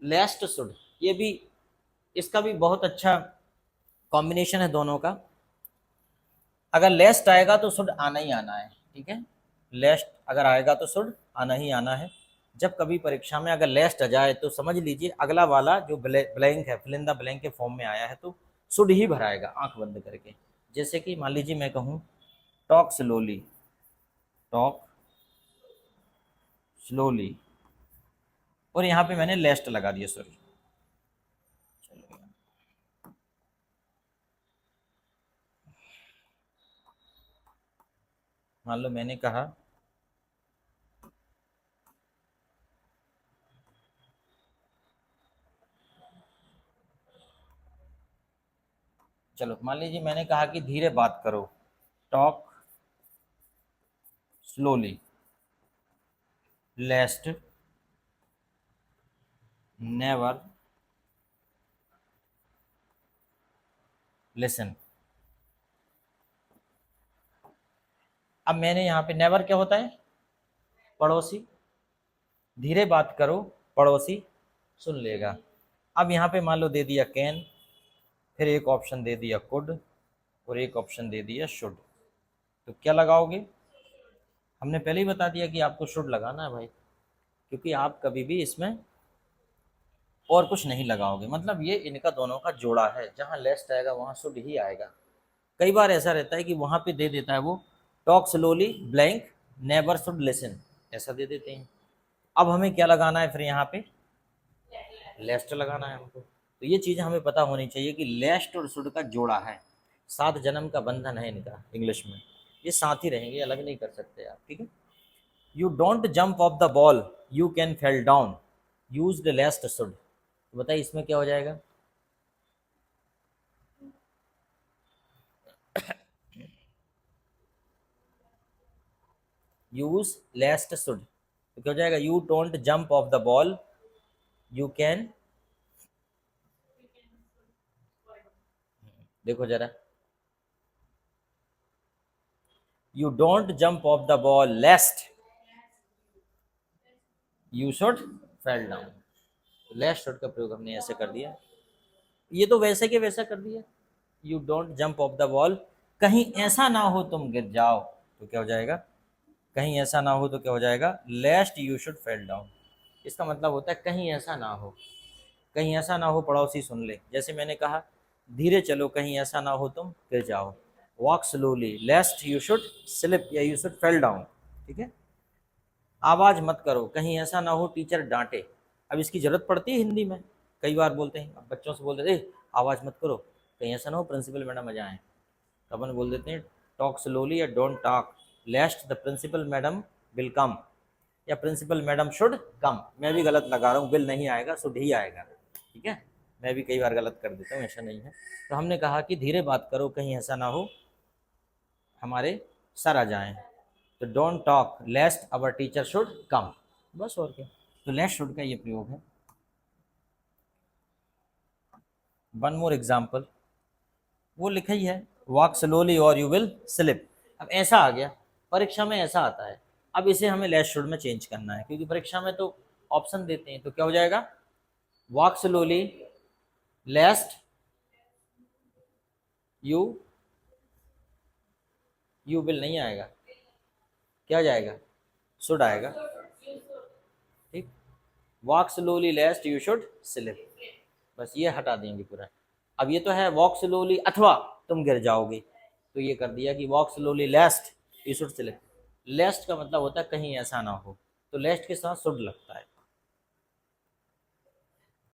लेस्ट should, ये भी, इसका भी बहुत अच्छा कॉम्बिनेशन है दोनों का। अगर लेस्ट आएगा तो शुड आना ही आना है, ठीक है। लेस्ट अगर आएगा तो शुड आना ही आना है। जब कभी परीक्षा में अगर लेस्ट आ जाए तो समझ लीजिए अगला वाला जो ब्लैंक है, फिल इन द ब्लैंक के फॉर्म में आया है तो शुड ही भराएगा आंख बंद करके। जैसे कि मान लीजिए मैं कहूँ टॉक स्लोली, टॉक स्लोली, और यहाँ पे मैंने लेस्ट लगा दिया, सॉरी। मान लो मैंने कहा चलो मान लीजिए मैंने कहा कि धीरे बात करो, टॉक स्लोली, लेस्ट नेवर लिसन। अब मैंने यहाँ पे नेवर क्या होता है, पड़ोसी, धीरे बात करो पड़ोसी सुन लेगा। अब यहाँ पे मान लो दे दिया कैन, फिर एक ऑप्शन दे दिया कुड, और एक ऑप्शन दे दिया शुड, तो क्या लगाओगे? हमने पहले ही बता दिया कि आपको शुड लगाना है भाई, क्योंकि आप कभी भी इसमें और कुछ नहीं लगाओगे। मतलब ये इनका दोनों का जोड़ा है, जहाँ लेस्ट आएगा वहाँ शुड ही आएगा। कई बार ऐसा रहता है कि वहाँ पे दे देता है वो talk slowly blank never should listen, ऐसा दे देते हैं। अब हमें क्या लगाना है फिर यहाँ पे, लेस्ट लगाना है हमको। तो ये चीज़ हमें पता होनी चाहिए कि लेस्ट और शुड का जोड़ा है, 7 जन्म का बंधन है इनका, इंग्लिश में ये साथ ही रहेंगे, अलग नहीं कर सकते आप, ठीक है। You don't jump off the ball you can fell down, use the लेस्ट should. तो बताइए इसमें क्या हो जाएगा? यूज लेस्ट शुड, तो क्या हो जाएगा? You don't jump off the ball you can, देखो जरा, you don't jump off the ball lest you should fall down. Lest should का प्रयोग हमने ऐसे कर दिया, ये तो वैसे के वैसा कर दिया। You don't jump off the ball, कहीं ऐसा ना हो तुम गिर जाओ, तो क्या हो जाएगा? कहीं ऐसा ना हो तो क्या हो जाएगा? लेस्ट यू शुड फेल डाउन। इसका मतलब होता है कहीं ऐसा ना हो, कहीं ऐसा ना हो पड़ोसी सुन ले। जैसे मैंने कहा धीरे चलो कहीं ऐसा ना हो तुम गिर जाओ, walk slowly lest you should slip या यू शुड फेल डाउन, ठीक है। आवाज़ मत करो कहीं ऐसा ना हो टीचर डांटे। अब इसकी ज़रूरत पड़ती है हिंदी में, कई बार बोलते हैं, अब बच्चों से बोल देते आवाज़ मत करो कहीं ऐसा ना हो प्रिंसिपल मैडम आ जाएँ, तो अपन बोल देते हैं टॉक स्लोली या don't talk lest the principal madam will come, या प्रिंसिपल मैडम शुड कम। मैं भी गलत लगा रहा हूँ, विल नहीं आएगा शुड ही आएगा, ठीक है। मैं भी कई बार गलत कर देता हूँ, ऐसा नहीं है। तो हमने कहा कि धीरे बात करो कहीं ऐसा ना हो हमारे सर आ जाएं, तो don't talk lest our teacher should come, बस और क्या। तो लेस्ट शुड का ये प्रयोग है। वन मोर एग्जाम्पल, वो लिखा ही है वॉक स्लोली और यू विल स्लिप। अब ऐसा आ गया, परीक्षा में ऐसा आता है, अब इसे हमें लेस्ट शुड में चेंज करना है, क्योंकि परीक्षा में तो ऑप्शन देते हैं। तो क्या हो जाएगा? Walk slowly lest you, you will नहीं आएगा, क्या जाएगा? शुड आएगा, ठीक। Walk slowly lest you should slip, बस ये हटा देंगे पूरा। अब ये तो है वॉक स्लोली अथवा तुम गिर जाओगे, तो ये कर दिया कि walk slowly lest you should slip. Lest का मतलब होता है कहीं ऐसा ना हो, तो लेस्ट के साथ शुड लगता है।